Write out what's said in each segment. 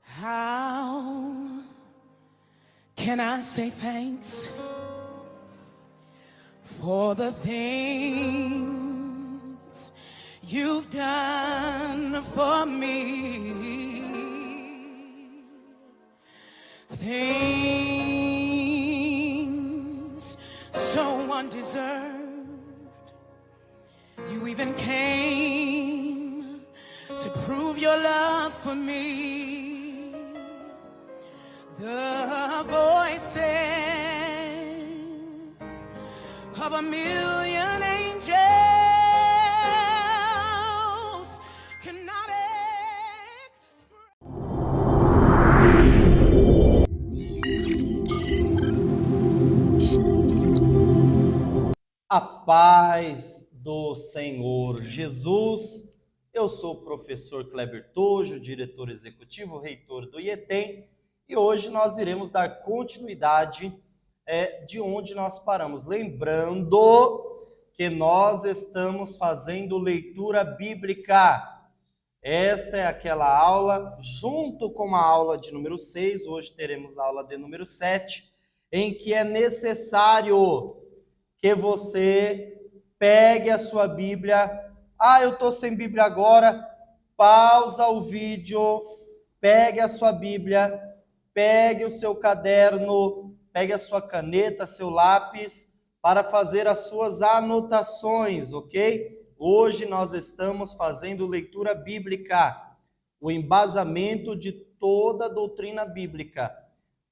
How can I say thanks for the things you've done for me? Things so undeserved. You even came to prove your love for me. The voices of a million angels cannot express. A paz do Senhor Jesus. Eu sou o professor Kleber Tojo, diretor executivo, reitor do IETEM, e hoje nós iremos dar continuidade de onde nós paramos. Lembrando que nós estamos fazendo leitura bíblica. Esta é aquela aula, junto com a aula de número 6, hoje teremos a aula de número 7, em que é necessário que você pegue a sua Bíblia. Eu estou sem Bíblia agora. Pausa o vídeo, pegue a sua Bíblia, pegue o seu caderno, pegue a sua caneta, seu lápis, para fazer as suas anotações, ok? Hoje nós estamos fazendo leitura bíblica. O embasamento de toda a doutrina bíblica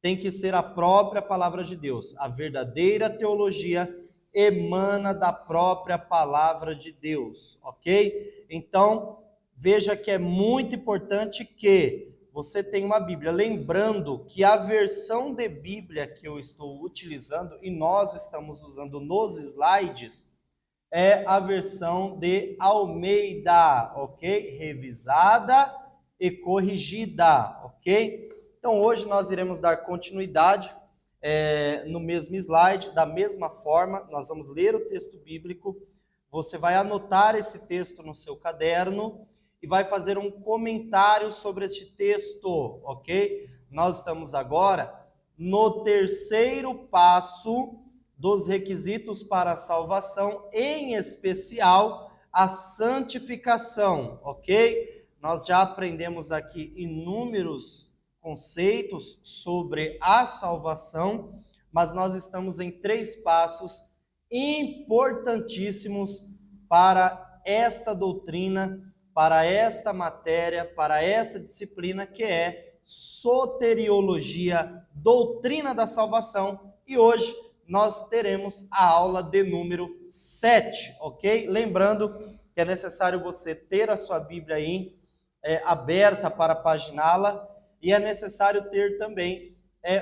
tem que ser a própria palavra de Deus. A verdadeira teologia emana da própria palavra de Deus, ok? Então, veja que é muito importante que você tenha uma Bíblia. Lembrando que a versão de Bíblia que eu estou utilizando, e nós estamos usando nos slides, é a versão de Almeida, ok? Revisada e corrigida, ok? Então, hoje nós iremos dar continuidade no mesmo slide, da mesma forma. Nós vamos ler o texto bíblico, você vai anotar esse texto no seu caderno e vai fazer um comentário sobre este texto, ok? Nós estamos agora no terceiro passo dos requisitos para a salvação, em especial a santificação, ok? Nós já aprendemos aqui inúmeros conceitos sobre a salvação, mas nós estamos em 3 passos importantíssimos para esta doutrina, para esta matéria, para esta disciplina, que é soteriologia, doutrina da salvação, e hoje nós teremos a aula de número 7, ok? Lembrando que é necessário você ter a sua Bíblia aí aberta para paginá-la, e é necessário ter também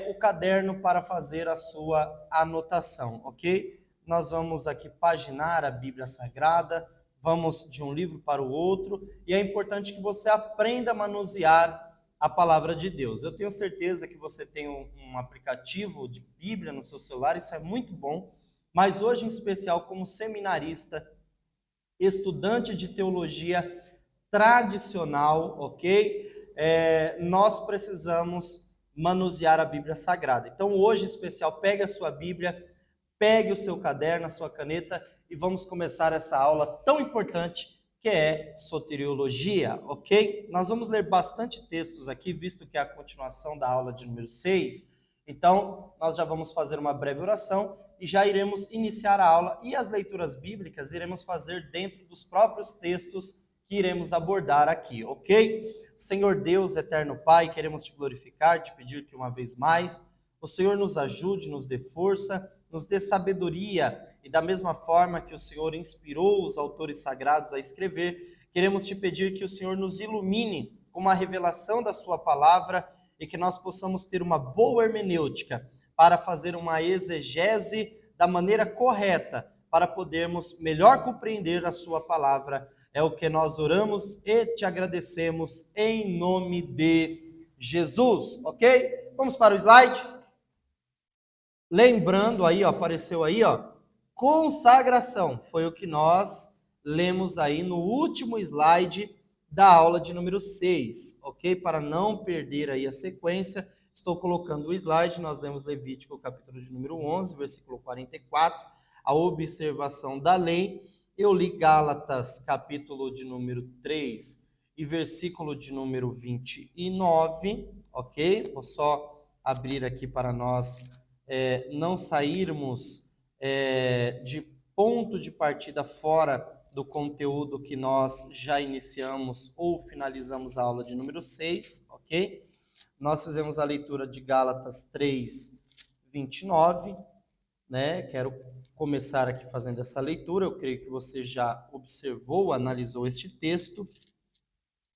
o caderno para fazer a sua anotação, ok? Nós vamos aqui paginar a Bíblia Sagrada, vamos de um livro para o outro, e é importante que você aprenda a manusear a palavra de Deus. Eu tenho certeza que você tem um aplicativo de Bíblia no seu celular, isso é muito bom, mas hoje em especial como seminarista, estudante de teologia tradicional, ok? Nós precisamos manusear a Bíblia Sagrada. Então hoje em especial, pegue a sua Bíblia, pegue o seu caderno, a sua caneta, e vamos começar essa aula tão importante que é soteriologia, ok? Nós vamos ler bastante textos aqui, visto que é a continuação da aula de número 6. Então, nós já vamos fazer uma breve oração e já iremos iniciar a aula. E as leituras bíblicas iremos fazer dentro dos próprios textos que iremos abordar aqui, ok? Senhor Deus, eterno Pai, queremos te glorificar, te pedir que uma vez mais o Senhor nos ajude, nos dê força, nos dê sabedoria, e da mesma forma que o Senhor inspirou os autores sagrados a escrever, queremos te pedir que o Senhor nos ilumine com uma revelação da sua palavra e que nós possamos ter uma boa hermenêutica para fazer uma exegese da maneira correta, para podermos melhor compreender a sua palavra. É o que nós oramos e te agradecemos em nome de Jesus, ok? Vamos para o slide. Lembrando aí, ó, apareceu aí, ó, consagração. Foi o que nós lemos aí no último slide da aula de número 6, ok? Para não perder aí a sequência, estou colocando o slide, nós lemos Levítico capítulo de número 11, versículo 44, a observação da lei. Eu li Gálatas capítulo de número 3 e versículo de número 29, ok? Vou só abrir aqui para nós não sairmos de ponto de partida fora do conteúdo que nós já iniciamos ou finalizamos a aula de número 6, ok? Nós fizemos a leitura de Gálatas 3, 29, né? Quero começar aqui fazendo essa leitura, eu creio que você já observou, analisou este texto,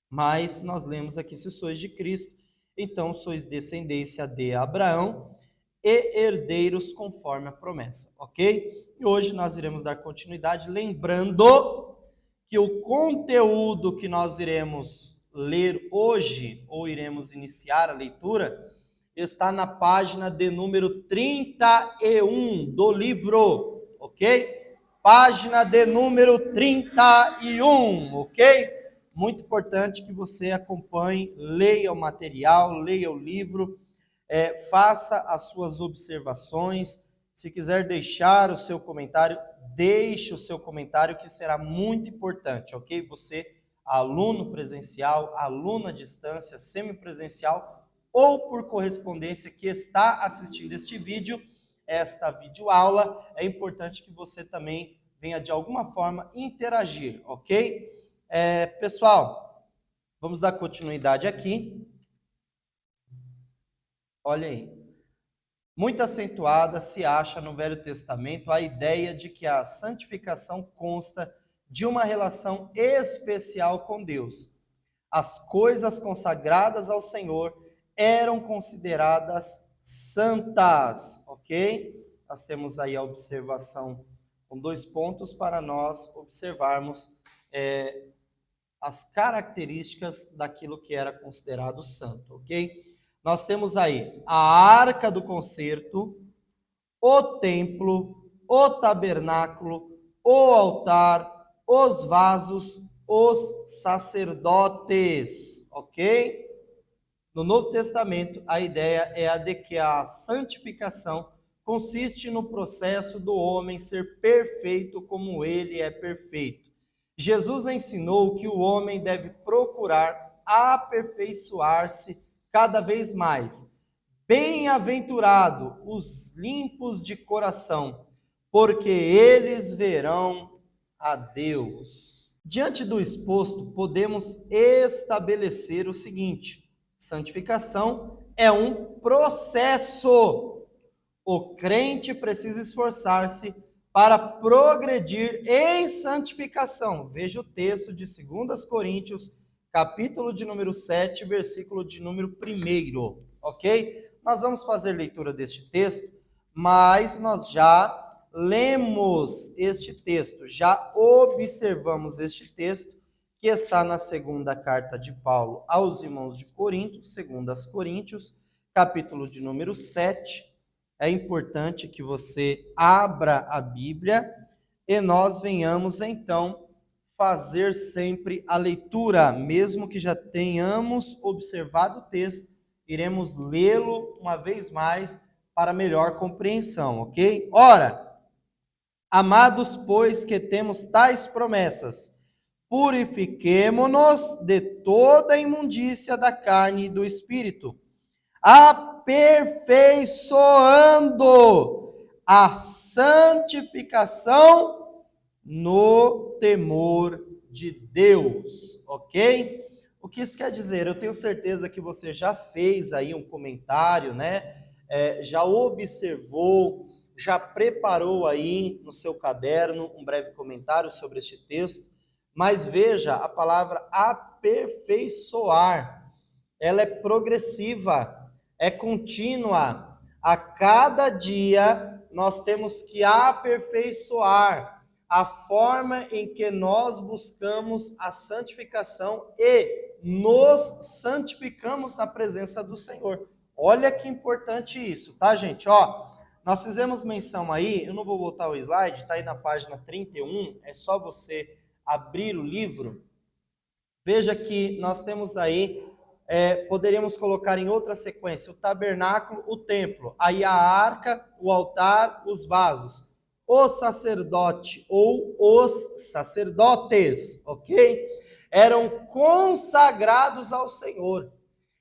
mas nós lemos aqui: se sois de Cristo, então sois descendência de Abraão e herdeiros conforme a promessa, ok? E hoje nós iremos dar continuidade, lembrando que o conteúdo que nós iremos ler hoje, ou iremos iniciar a leitura, está na página de número 31 do livro, ok? Página de número 31, ok? Muito importante que você acompanhe, leia o material, leia o livro, faça as suas observações. Se quiser deixar o seu comentário, deixe o seu comentário, que será muito importante, ok? Você, aluno presencial, aluno à distância, semipresencial ou por correspondência que está assistindo este vídeo, esta videoaula, é importante que você também venha de alguma forma interagir, ok? Pessoal, vamos dar continuidade aqui. Olha aí. Muito acentuada se acha no Velho Testamento a ideia de que a santificação consta de uma relação especial com Deus. As coisas consagradas ao Senhor eram consideradas santas, ok? Nós temos aí a observação com 2 pontos para nós observarmos as características daquilo que era considerado santo, ok? Nós temos aí a arca do concerto, o templo, o tabernáculo, o altar, os vasos, os sacerdotes, ok? No Novo Testamento, a ideia é a de que a santificação consiste no processo do homem ser perfeito como ele é perfeito. Jesus ensinou que o homem deve procurar aperfeiçoar-se cada vez mais. Bem-aventurado os limpos de coração, porque eles verão a Deus. Diante do exposto, podemos estabelecer o seguinte: santificação é um processo. O crente precisa esforçar-se para progredir em santificação. Veja o texto de 2 Coríntios, capítulo de número 7, versículo de número 1, ok? Nós vamos fazer leitura deste texto, mas nós já lemos este texto, já observamos este texto, que está na segunda carta de Paulo aos irmãos de Corinto, 2 Coríntios, capítulo de número 7, é importante que você abra a Bíblia e nós venhamos, então, fazer sempre a leitura, mesmo que já tenhamos observado o texto, iremos lê-lo uma vez mais para melhor compreensão, ok? Ora, amados, pois que temos tais promessas, purifiquemo-nos de toda a imundícia da carne e do espírito, aperfeiçoando a santificação no temor de Deus, ok? O que isso quer dizer? Eu tenho certeza que você já fez aí um comentário, né? Já observou, já preparou aí no seu caderno um breve comentário sobre este texto, mas veja a palavra aperfeiçoar. Ela é progressiva, é contínua. A cada dia nós temos que aperfeiçoar a forma em que nós buscamos a santificação e nos santificamos na presença do Senhor. Olha que importante isso, tá, gente? nós fizemos menção aí, eu não vou voltar o slide, está aí na página 31, é só você abrir o livro. Veja que nós temos aí, poderíamos colocar em outra sequência, o tabernáculo, o templo, aí a arca, o altar, os vasos, o sacerdote ou os sacerdotes, ok? Eram consagrados ao Senhor,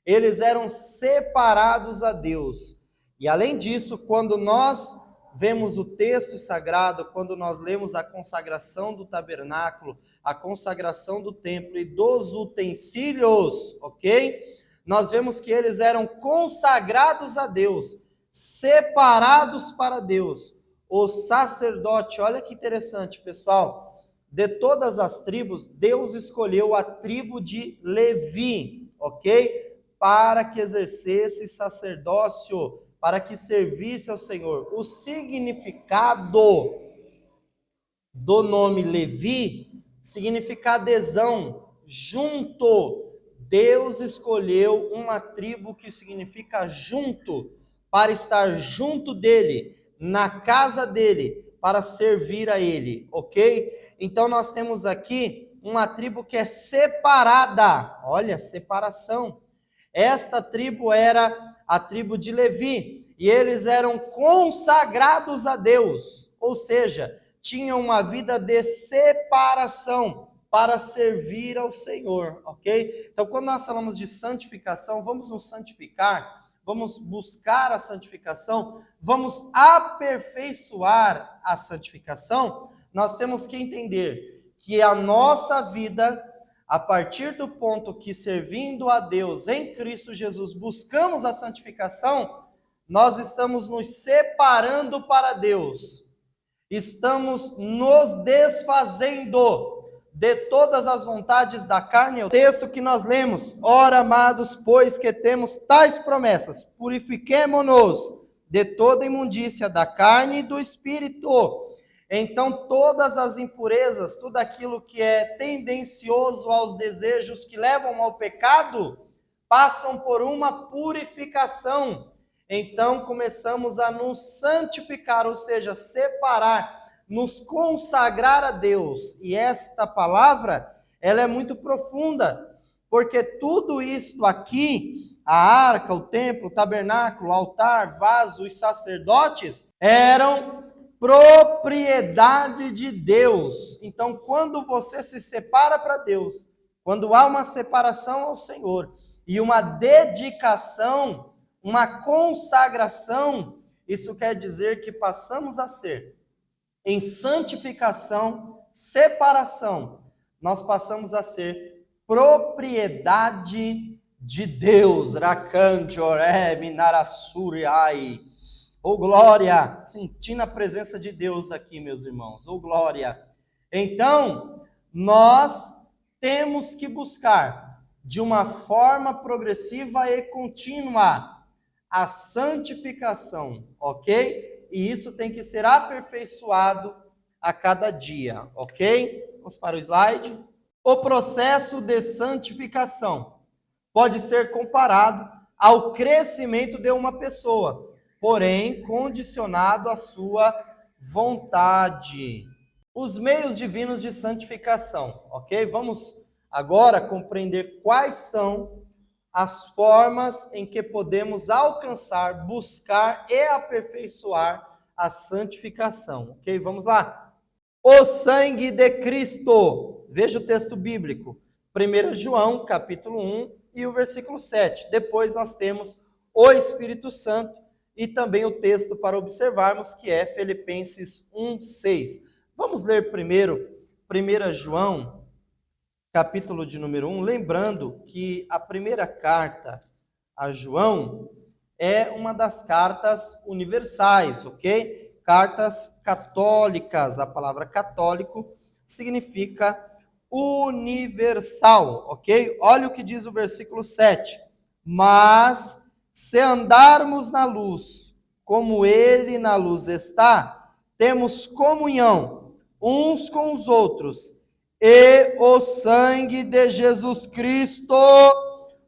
eles eram separados a Deus. E além disso, quando nós vemos o texto sagrado, quando nós lemos a consagração do tabernáculo, a consagração do templo e dos utensílios, ok? Nós vemos que eles eram consagrados a Deus, separados para Deus. O sacerdote, olha que interessante, pessoal, de todas as tribos, Deus escolheu a tribo de Levi, ok? Para que exercesse sacerdócio, para que servisse ao Senhor. O significado do nome Levi significa adesão, junto. Deus escolheu uma tribo que significa junto, para estar junto dele, na casa dele, para servir a ele, ok? Então nós temos aqui uma tribo que é separada, olha, separação. Esta tribo era a tribo de Levi, e eles eram consagrados a Deus, ou seja, tinham uma vida de separação para servir ao Senhor, ok? Então, quando nós falamos de santificação, vamos nos santificar, vamos buscar a santificação, vamos aperfeiçoar a santificação, nós temos que entender que a nossa vida, a partir do ponto que, servindo a Deus em Cristo Jesus, buscamos a santificação, nós estamos nos separando para Deus, estamos nos desfazendo de todas as vontades da carne. O texto que nós lemos: ora, amados, pois que temos tais promessas, purifiquemo-nos de toda imundícia da carne e do espírito. Então, todas as impurezas, tudo aquilo que é tendencioso aos desejos que levam ao pecado, passam por uma purificação. Então, começamos a nos santificar, ou seja, separar, nos consagrar a Deus. E esta palavra, ela é muito profunda, porque tudo isto aqui, a arca, o templo, o tabernáculo, o altar, vaso, os sacerdotes, eram propriedade de Deus. Então, quando você se separa para Deus, quando há uma separação ao Senhor e uma dedicação, uma consagração, isso quer dizer que passamos a ser, em santificação, separação, nós passamos a ser propriedade de Deus. Rakanjoré minarasuriai. Oh, glória! Sentindo a presença de Deus aqui, meus irmãos. Oh, glória! Então, nós temos que buscar, de uma forma progressiva e contínua, a santificação, ok? E isso tem que ser aperfeiçoado a cada dia, ok? Vamos para o slide. O processo de santificação pode ser comparado ao crescimento de uma pessoa, porém condicionado à sua vontade. Os meios divinos de santificação, ok? Vamos agora compreender quais são as formas em que podemos alcançar, buscar e aperfeiçoar a santificação, ok? Vamos lá. O sangue de Cristo. Veja o texto bíblico. 1 João, capítulo 1 e o versículo 7. Depois nós temos o Espírito Santo e também o texto para observarmos, que é Filipenses 1:6. Vamos ler primeiro 1 João, capítulo de número 1, lembrando que a primeira carta a João é uma das cartas universais, ok? Cartas católicas. A palavra católico significa universal, ok? Olha o que diz o versículo 7. Mas se andarmos na luz, como ele na luz está, temos comunhão uns com os outros, e o sangue de Jesus Cristo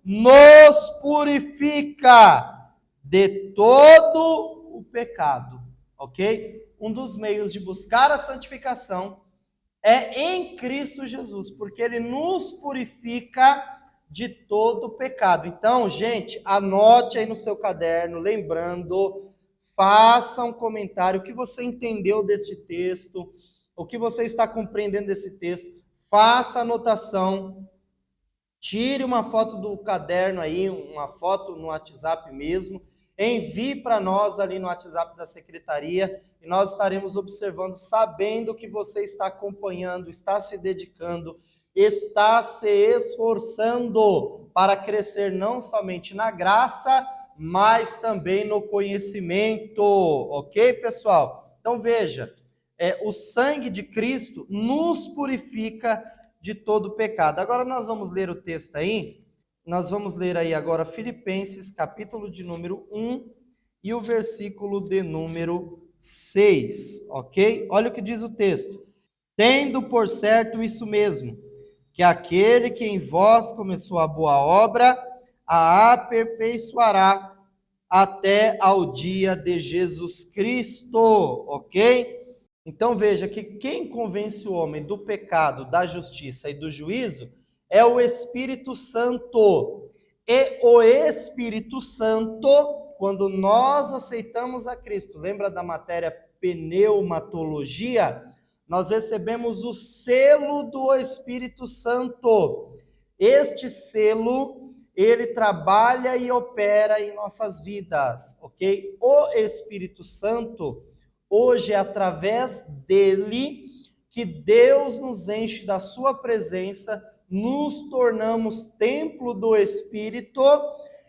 nos purifica de todo o pecado. ok? Um dos meios de buscar a santificação é em Cristo Jesus, porque ele nos purifica de todo pecado. Então, gente, anote aí no seu caderno, lembrando, faça um comentário, o que você entendeu deste texto, o que você está compreendendo desse texto, faça anotação, tire uma foto do caderno aí, uma foto no WhatsApp mesmo, envie para nós ali no WhatsApp da secretaria e nós estaremos observando, sabendo que você está acompanhando, está se dedicando, está se esforçando para crescer não somente na graça, mas também no conhecimento, ok, pessoal? Então veja, o sangue de Cristo nos purifica de todo pecado. Agora nós vamos ler o texto aí, nós vamos ler aí agora Filipenses, capítulo de número 1 e o versículo de número 6, ok? Olha o que diz o texto. Tendo por certo isso mesmo, que aquele que em vós começou a boa obra, a aperfeiçoará até ao dia de Jesus Cristo, ok? Então veja que quem convence o homem do pecado, da justiça e do juízo é o Espírito Santo. E o Espírito Santo, quando nós aceitamos a Cristo, lembra da matéria pneumatologia? Nós recebemos o selo do Espírito Santo. Este selo, ele trabalha e opera em nossas vidas, ok? O Espírito Santo, hoje é através dele que Deus nos enche da sua presença, nos tornamos templo do Espírito,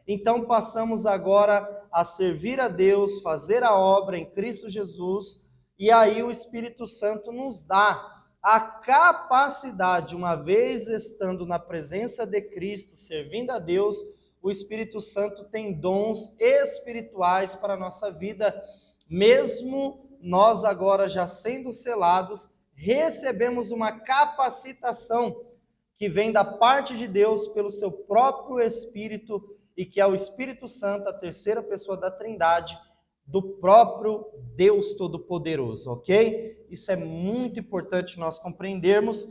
então passamos agora a servir a Deus, fazer a obra em Cristo Jesus, e aí o Espírito Santo nos dá a capacidade, uma vez estando na presença de Cristo, servindo a Deus, o Espírito Santo tem dons espirituais para a nossa vida, mesmo nós agora já sendo selados, recebemos uma capacitação que vem da parte de Deus pelo seu próprio Espírito, e que é o Espírito Santo, a terceira pessoa da Trindade, do próprio Deus Todo-Poderoso, ok? Isso é muito importante nós compreendermos,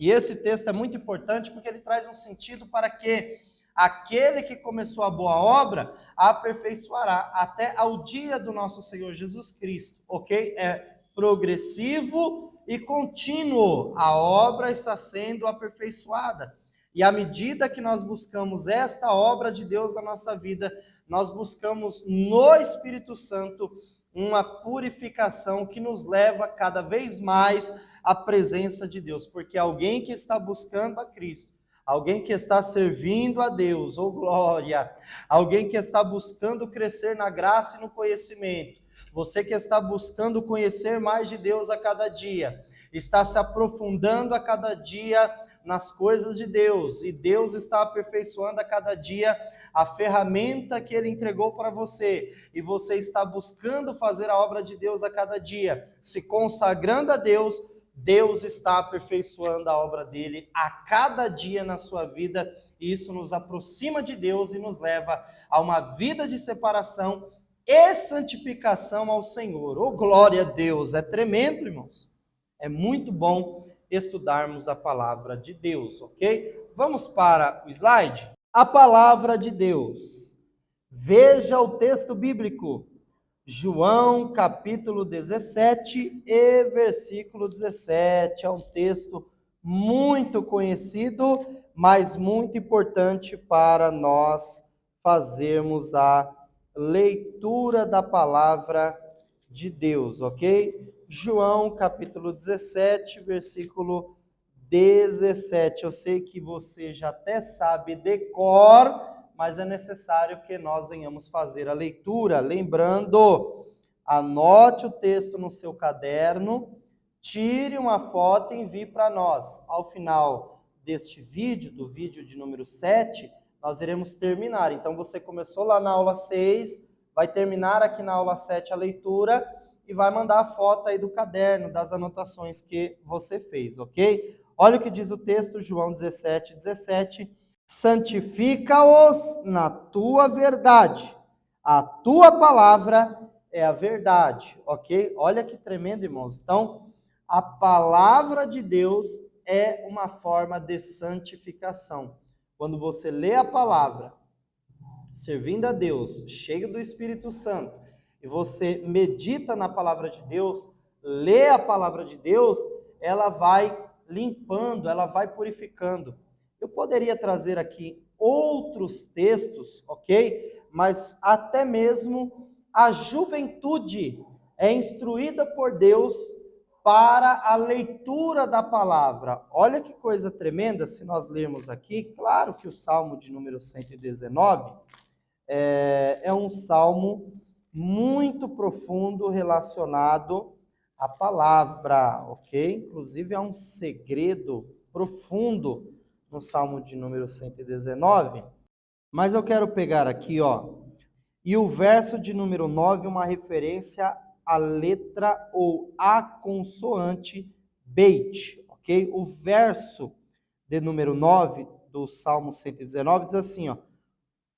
e esse texto é muito importante porque ele traz um sentido para que aquele que começou a boa obra a aperfeiçoará até ao dia do nosso Senhor Jesus Cristo, ok? É progressivo e contínuo, a obra está sendo aperfeiçoada. E à medida que nós buscamos esta obra de Deus na nossa vida, nós buscamos no Espírito Santo uma purificação que nos leva cada vez mais à presença de Deus, porque alguém que está buscando a Cristo, alguém que está servindo a Deus, ou glória, alguém que está buscando crescer na graça e no conhecimento, você que está buscando conhecer mais de Deus a cada dia, está se aprofundando a cada dia nas coisas de Deus, e Deus está aperfeiçoando a cada dia a ferramenta que Ele entregou para você, e você está buscando fazer a obra de Deus a cada dia, se consagrando a Deus, Deus está aperfeiçoando a obra dele a cada dia na sua vida, e isso nos aproxima de Deus e nos leva a uma vida de separação e santificação ao Senhor. Oh, glória a Deus! É tremendo, irmãos. É muito bom estudarmos a palavra de Deus, ok? Vamos para o slide? A palavra de Deus. Veja o texto bíblico. João, capítulo 17 e versículo 17. É um texto muito conhecido, mas muito importante para nós fazermos a leitura da palavra de Deus, ok? João, capítulo 17, versículo 17. Eu sei que você já até sabe de cor, mas é necessário que nós venhamos fazer a leitura. Lembrando, anote o texto no seu caderno, tire uma foto e envie para nós. Ao final deste vídeo, do vídeo de número 7, nós iremos terminar. Então, você começou lá na aula 6, vai terminar aqui na aula 7 a leitura e vai mandar a foto aí do caderno, das anotações que você fez, ok? Olha o que diz o texto, João 17, 17. Santifica-os na tua verdade. A tua palavra é a verdade, ok? Olha que tremendo, irmãos. Então, a palavra de Deus é uma forma de santificação. Quando você lê a palavra, servindo a Deus, cheio do Espírito Santo, e você medita na palavra de Deus, lê a palavra de Deus, ela vai limpando, ela vai purificando. Eu poderia trazer aqui outros textos, ok? Mas até mesmo a juventude é instruída por Deus para a leitura da palavra. Olha que coisa tremenda, se nós lermos aqui, claro que o Salmo de número 119 é um salmo muito profundo relacionado à palavra, ok? Inclusive é um segredo profundo no salmo de número 119, mas eu quero pegar aqui, ó, e o verso de número 9, uma referência à letra ou à consoante Beit, ok? O verso de número 9 do Salmo 119 diz assim, ó: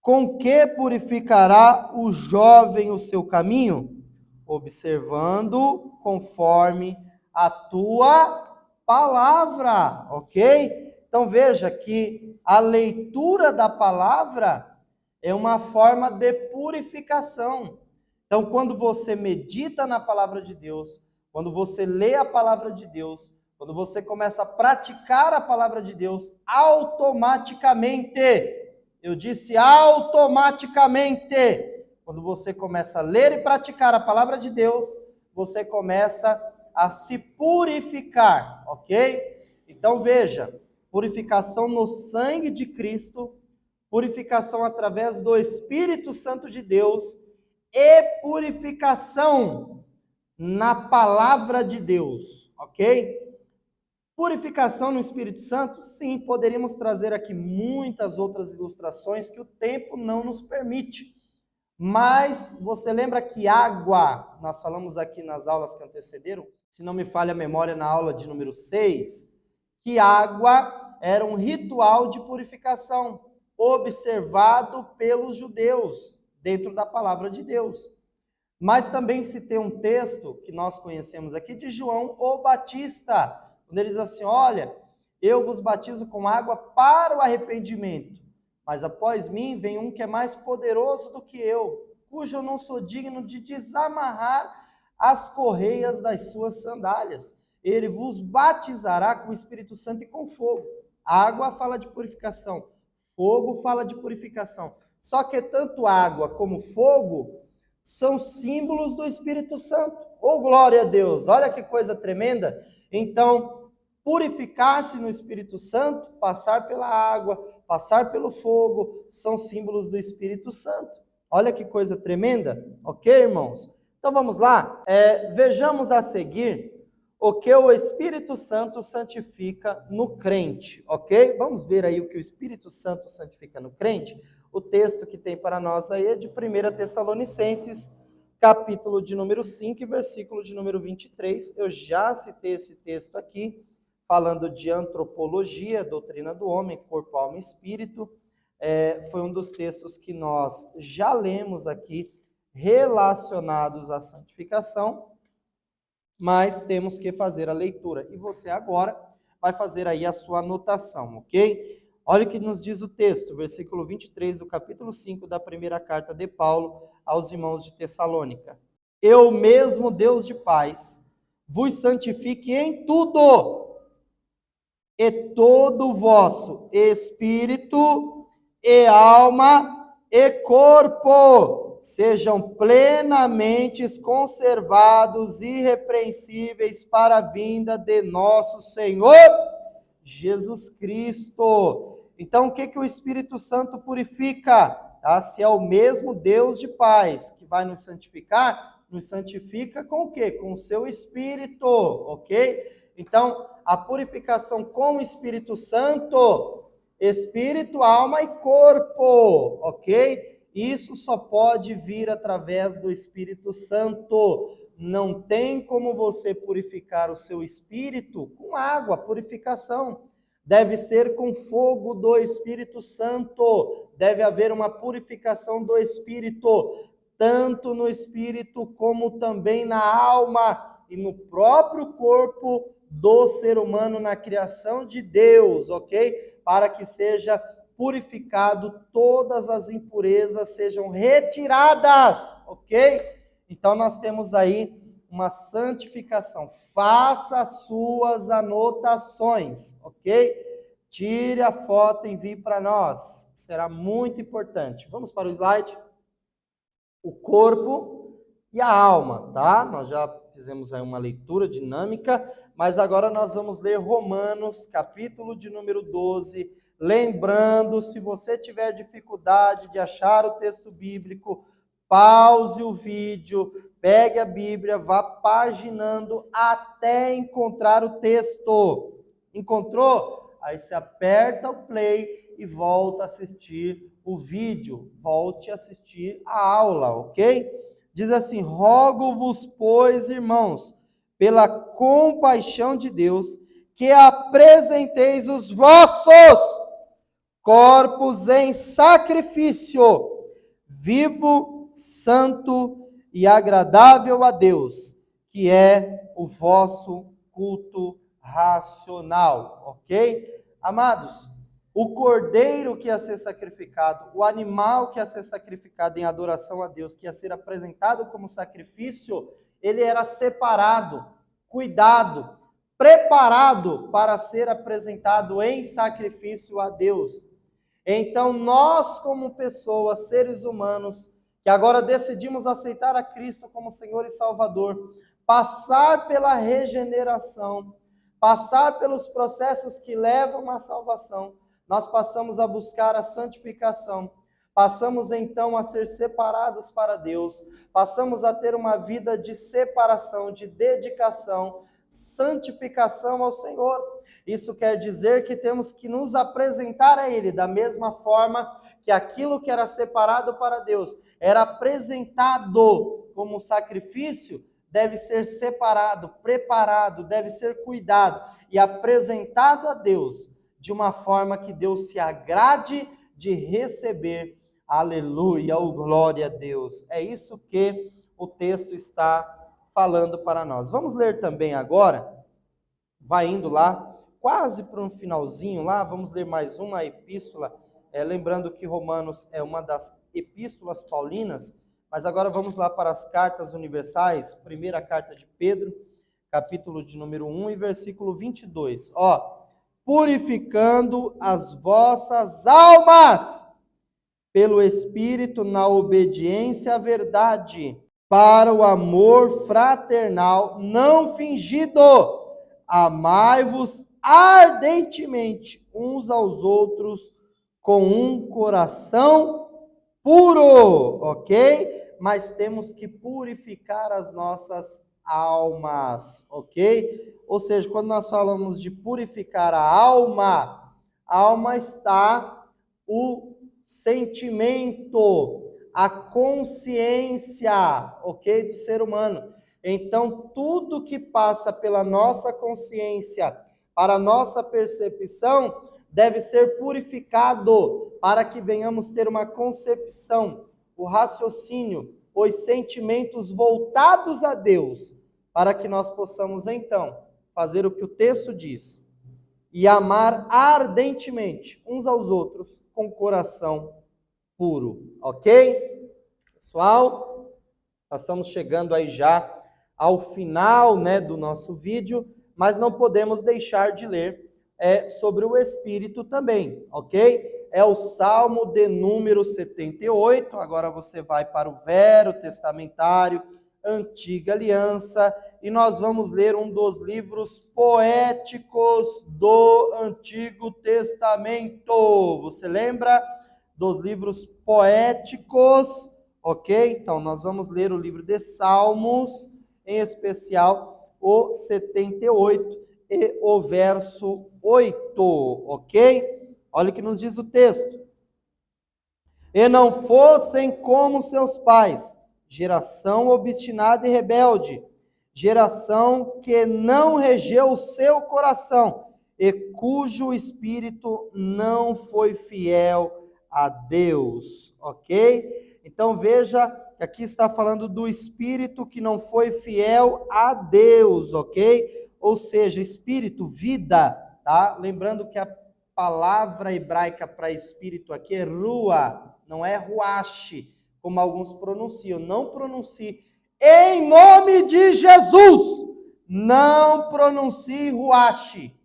com que purificará o jovem o seu caminho? Observando conforme a tua palavra, ok? Então veja que a leitura da palavra é uma forma de purificação. Então, quando você medita na palavra de Deus, quando você lê a palavra de Deus, quando você começa a praticar a palavra de Deus, automaticamente, eu disse automaticamente, quando você começa a ler e praticar a palavra de Deus, você começa a se purificar, ok? Então veja, purificação no sangue de Cristo, purificação através do Espírito Santo de Deus e purificação na palavra de Deus, ok? Purificação no Espírito Santo? Sim, poderíamos trazer aqui muitas outras ilustrações que o tempo não nos permite. Mas você lembra que água, nós falamos aqui nas aulas que antecederam, se não me falha a memória, na aula de número 6, que água era um ritual de purificação observado pelos judeus dentro da palavra de Deus. Mas também se tem um texto que nós conhecemos aqui de João o Batista, quando ele diz assim, olha, eu vos batizo com água para o arrependimento, mas após mim vem um que é mais poderoso do que eu, cujo eu não sou digno de desamarrar as correias das suas sandálias. Ele vos batizará com o Espírito Santo e com fogo. Água fala de purificação, fogo fala de purificação. Só que tanto água como fogo são símbolos do Espírito Santo. Oh, glória a Deus! Olha que coisa tremenda! Então, purificar-se no Espírito Santo, passar pela água, passar pelo fogo, são símbolos do Espírito Santo. Olha que coisa tremenda, ok, irmãos? Então vamos lá, vejamos a seguir o que o Espírito Santo santifica no crente, ok? Vamos ver aí o que o Espírito Santo santifica no crente? O texto que tem para nós aí é de 1 Tessalonicenses, capítulo de número 5, versículo de número 23. Eu já citei esse texto aqui, falando de antropologia, doutrina do homem, corpo, alma e espírito. Foi um dos textos que nós já lemos aqui, relacionados à santificação, mas temos que fazer a leitura. E você agora vai fazer aí a sua anotação, ok? Olha o que nos diz o texto, versículo 23 do capítulo 5 da primeira carta de Paulo aos irmãos de Tessalônica. Eu mesmo, Deus de paz, vos santifique em tudo, e todo o vosso espírito e alma e corpo sejam plenamente conservados e irrepreensíveis para a vinda de nosso Senhor Jesus Cristo. Então, o que o Espírito Santo purifica? Se é o mesmo Deus de paz que vai nos santifica com o quê? Com o seu Espírito, ok? Então, a purificação com o Espírito Santo, espírito, alma e corpo, ok? Isso só pode vir através do Espírito Santo. Não tem como você purificar o seu espírito com água, purificação. Deve ser com fogo do Espírito Santo. Deve haver uma purificação do Espírito. tanto no espírito como também na alma e no próprio corpo do ser humano na criação de Deus, ok? Para que seja purificado, todas as impurezas sejam retiradas, ok? Então nós temos aí uma santificação. Faça as suas anotações, ok? Tire a foto e envie para nós. Será muito importante. Vamos para o slide. O corpo e a alma, tá? Nós já fizemos aí uma leitura dinâmica, mas agora nós vamos ler Romanos, capítulo de número 12. Lembrando, se você tiver dificuldade de achar o texto bíblico, pause o vídeo, pegue a Bíblia, vá paginando até encontrar o texto. Encontrou? Aí você aperta o play e volta a assistir o vídeo, volte a assistir a aula, ok? Diz assim: rogo-vos, pois, irmãos, pela compaixão de Deus, que apresenteis os vossos corpos em sacrifício, vivo, santo e agradável a Deus, que é o vosso culto racional, ok? Amados, o cordeiro que ia ser sacrificado, o animal que ia ser sacrificado em adoração a Deus, que ia ser apresentado como sacrifício, ele era separado, cuidado, preparado para ser apresentado em sacrifício a Deus. Então nós, como pessoas, seres humanos, que agora decidimos aceitar a Cristo como Senhor e Salvador, passar pela regeneração, passar pelos processos que levam à salvação, nós passamos a buscar a santificação, passamos então a ser separados para Deus, passamos a ter uma vida de separação, de dedicação, santificação ao Senhor. Isso quer dizer que temos que nos apresentar a Ele da mesma forma que aquilo que era separado para Deus era apresentado como sacrifício, deve ser separado, preparado, deve ser cuidado e apresentado a Deus de uma forma que Deus se agrade de receber. Aleluia, ou glória a Deus. É isso que o texto está falando para nós. Vamos ler também agora, vai indo lá, quase para um finalzinho lá, vamos ler mais uma epístola, lembrando que Romanos é uma das epístolas paulinas, mas agora vamos lá para as cartas universais, primeira carta de Pedro, capítulo de número 1 e versículo 22. Purificando as vossas almas pelo Espírito na obediência à verdade, para o amor fraternal não fingido. Amai-vos ardentemente uns aos outros com um coração puro, ok? Mas temos que purificar as nossas almas, ok? Ou seja, quando nós falamos de purificar a alma está o sentimento, a consciência, ok? Do ser humano. Então, tudo que passa pela nossa consciência, para a nossa percepção, deve ser purificado, para que venhamos ter uma concepção, o raciocínio, os sentimentos voltados a Deus, para que nós possamos, então, fazer o que o texto diz, e amar ardentemente uns aos outros com coração puro, ok? Pessoal, nós estamos chegando aí já ao final, do nosso vídeo, mas não podemos deixar de ler sobre o Espírito também, ok? É o Salmo de número 78, agora você vai para o Velho Testamentário, Antiga Aliança, e nós vamos ler um dos livros poéticos do Antigo Testamento. Você lembra dos livros poéticos? Ok? Então, nós vamos ler o livro de Salmos, em especial o 78 e o verso 8, ok? Olha o que nos diz o texto. E não fossem como seus pais, geração obstinada e rebelde, geração que não regeu o seu coração, e cujo espírito não foi fiel a Deus, ok? Então veja que aqui está falando do espírito que não foi fiel a Deus, ok? Ou seja, espírito, vida, tá? Lembrando que a palavra hebraica para espírito aqui é ruah, não é ruach, como alguns pronunciam. Não pronuncie. Em nome de Jesus, não pronuncie ruach.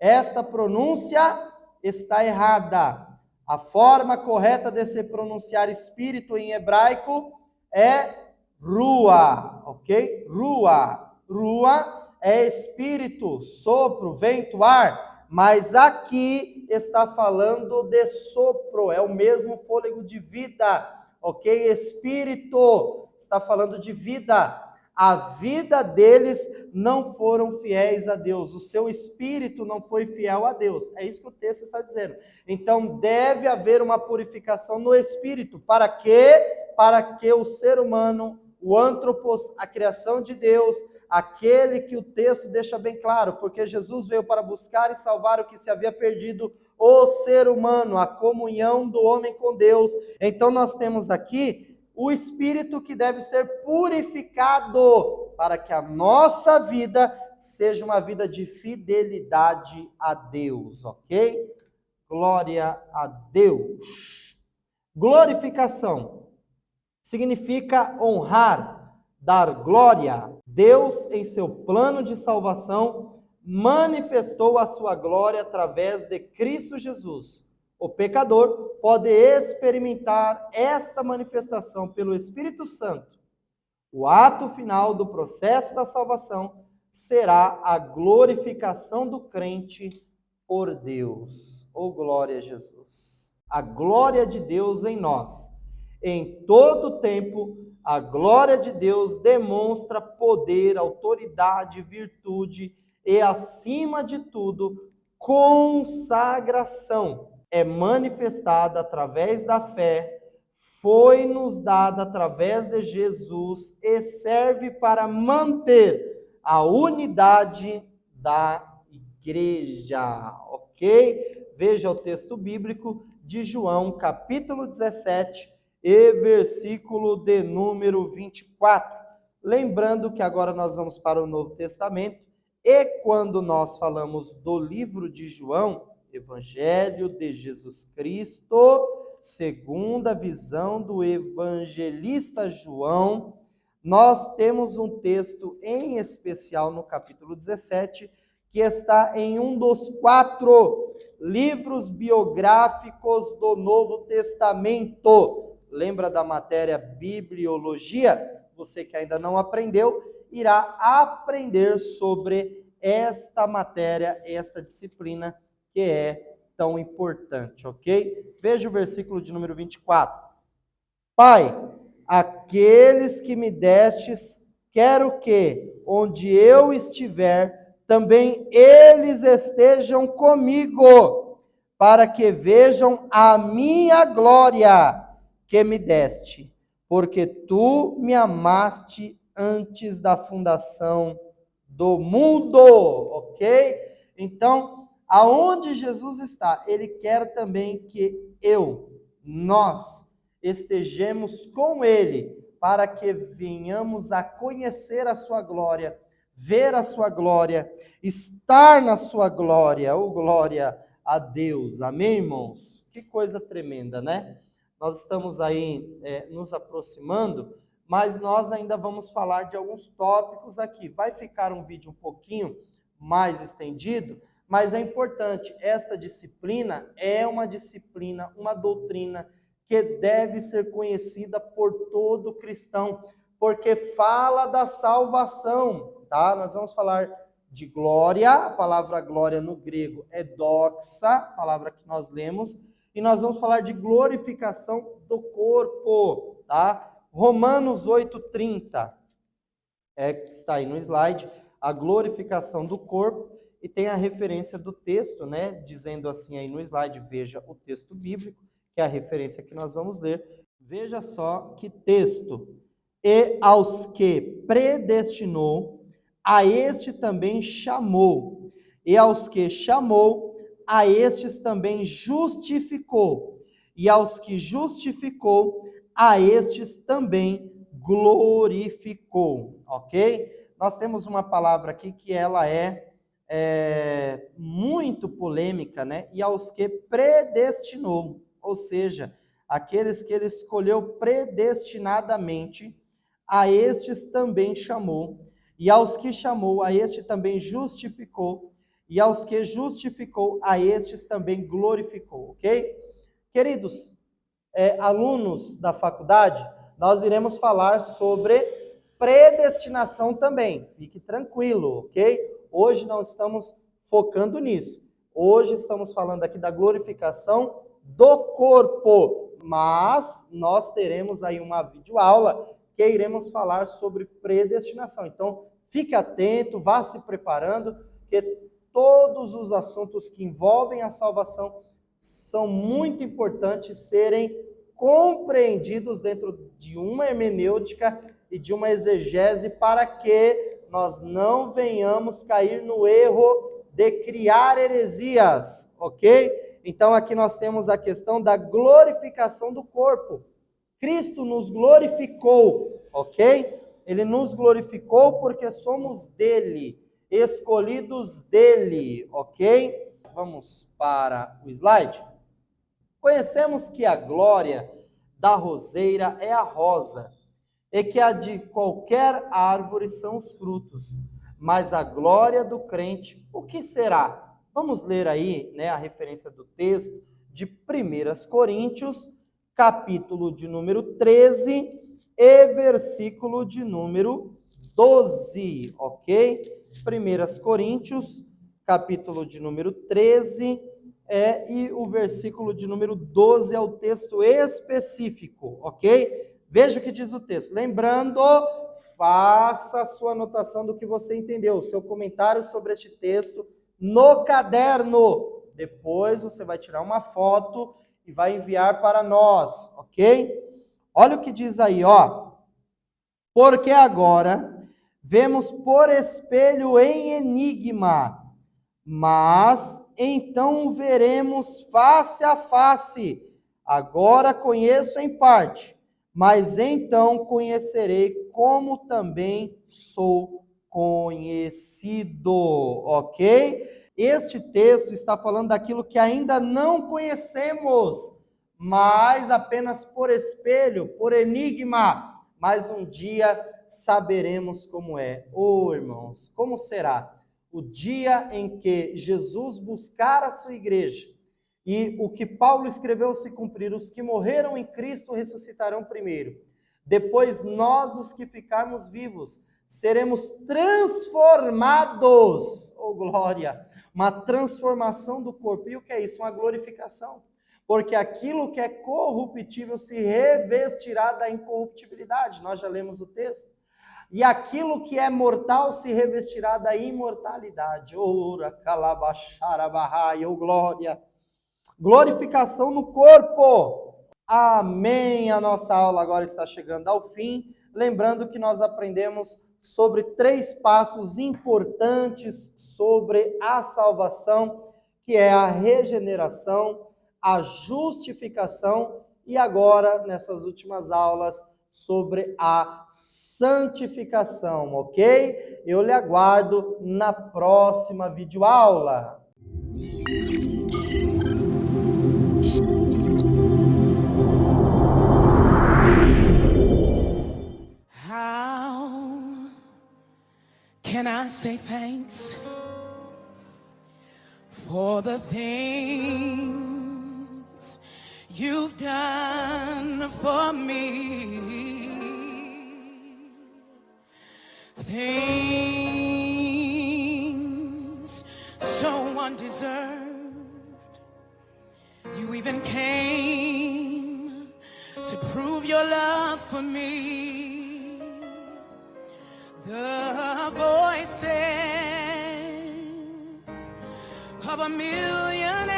Esta pronúncia está errada. A forma correta de se pronunciar espírito em hebraico é ruah, ok? Ruah. Ruah é espírito, sopro, vento, ar. Mas aqui está falando de sopro, é o mesmo fôlego de vida, ok? Espírito, está falando de vida. A vida deles não foram fiéis a Deus. O seu espírito não foi fiel a Deus. É isso que o texto está dizendo. Então deve haver uma purificação no espírito. Para quê? Para que o ser humano, o antropos, a criação de Deus, aquele que o texto deixa bem claro, porque Jesus veio para buscar e salvar o que se havia perdido, o ser humano, a comunhão do homem com Deus. Então nós temos aqui o espírito que deve ser purificado para que a nossa vida seja uma vida de fidelidade a Deus, ok? Glória a Deus. Glorificação significa honrar, dar glória. Deus, em seu plano de salvação, manifestou a sua glória através de Cristo Jesus. O pecador pode experimentar esta manifestação pelo Espírito Santo. O ato final do processo da salvação será a glorificação do crente por Deus. Oh, glória a Jesus! A glória de Deus em nós. Em todo tempo, a glória de Deus demonstra poder, autoridade, virtude e, acima de tudo, consagração. É manifestada através da fé, foi-nos dada através de Jesus e serve para manter a unidade da igreja, ok? Veja o texto bíblico de João, capítulo 17 e versículo de número 24. Lembrando que agora nós vamos para o Novo Testamento e quando nós falamos do livro de João, Evangelho de Jesus Cristo, segundo a visão do evangelista João, nós temos um texto em especial no capítulo 17, que está em um dos 4 livros biográficos do Novo Testamento. Lembra da matéria Bibliologia? Você que ainda não aprendeu, irá aprender sobre esta matéria, esta disciplina, que é tão importante, ok? Veja o versículo de número 24. Pai, aqueles que me destes, quero que, onde eu estiver, também eles estejam comigo, para que vejam a minha glória que me deste, porque tu me amaste antes da fundação do mundo, ok? Então, aonde Jesus está, Ele quer também que nós estejamos com Ele, para que venhamos a conhecer a sua glória, ver a sua glória, estar na sua glória, oh glória a Deus, amém, irmãos? Que coisa tremenda, né? Nós estamos aí nos aproximando, mas nós ainda vamos falar de alguns tópicos aqui. Vai ficar um vídeo um pouquinho mais estendido, mas é importante, esta disciplina é uma disciplina, uma doutrina que deve ser conhecida por todo cristão, porque fala da salvação, tá? Nós vamos falar de glória, a palavra glória no grego é doxa, a palavra que nós lemos, e nós vamos falar de glorificação do corpo, tá? Romanos 8:30, está aí no slide, a glorificação do corpo, e tem a referência do texto, né? Dizendo assim aí no slide, veja o texto bíblico, que é a referência que nós vamos ler. Veja só que texto. E aos que predestinou, a este também chamou. E aos que chamou, a estes também justificou. E aos que justificou, a estes também glorificou, ok? Nós temos uma palavra aqui que ela é muito polêmica, né? E aos que predestinou, ou seja, aqueles que ele escolheu predestinadamente, a estes também chamou, e aos que chamou, a este também justificou, e aos que justificou, a estes também glorificou, ok? Queridos, alunos da faculdade, nós iremos falar sobre predestinação também, fique tranquilo, ok? Hoje não estamos focando nisso. Hoje estamos falando aqui da glorificação do corpo, mas nós teremos aí uma videoaula que iremos falar sobre predestinação. Então, fique atento, vá se preparando, que todos os assuntos que envolvem a salvação são muito importantes serem compreendidos dentro de uma hermenêutica e de uma exegese para que nós não venhamos cair no erro de criar heresias, ok? Então aqui nós temos a questão da glorificação do corpo. Cristo nos glorificou, ok? Ele nos glorificou porque somos dele, escolhidos dele, ok? Vamos para o slide. Conhecemos que a glória da roseira é a rosa, e que a de qualquer árvore são os frutos. Mas a glória do crente, o que será? Vamos ler aí, né, a referência do texto de 1 Coríntios, capítulo de número 13 e versículo de número 12, ok? 1 Coríntios, capítulo de número 13, e o versículo de número 12 é o texto específico, ok? Veja o que diz o texto. Lembrando, faça a sua anotação do que você entendeu, o seu comentário sobre este texto no caderno. Depois você vai tirar uma foto e vai enviar para nós, ok? Olha o que diz aí, ó. Porque agora vemos por espelho em enigma, mas então o veremos face a face. Agora conheço em parte, mas então conhecerei como também sou conhecido, ok? Este texto está falando daquilo que ainda não conhecemos, mas apenas por espelho, por enigma, mas um dia saberemos como é. Oh, irmãos, como será o dia em que Jesus buscar a sua igreja e o que Paulo escreveu se cumprir, os que morreram em Cristo ressuscitarão primeiro. Depois nós, os que ficarmos vivos, seremos transformados. Oh, glória! Uma transformação do corpo. E o que é isso? Uma glorificação. Porque aquilo que é corruptível se revestirá da incorruptibilidade. Nós já lemos o texto. E aquilo que é mortal se revestirá da imortalidade. Ora, calabacharabarrai, oh glória! Glorificação no corpo. Amém. A nossa aula agora está chegando ao fim. Lembrando que nós aprendemos sobre 3 passos importantes sobre a salvação, que é a regeneração, a justificação e agora, nessas últimas aulas, sobre a santificação, ok? Eu lhe aguardo na próxima videoaula. How can I say thanks for the things you've done for me? Things so undeserved. You even came to prove your love for me. The voices of a million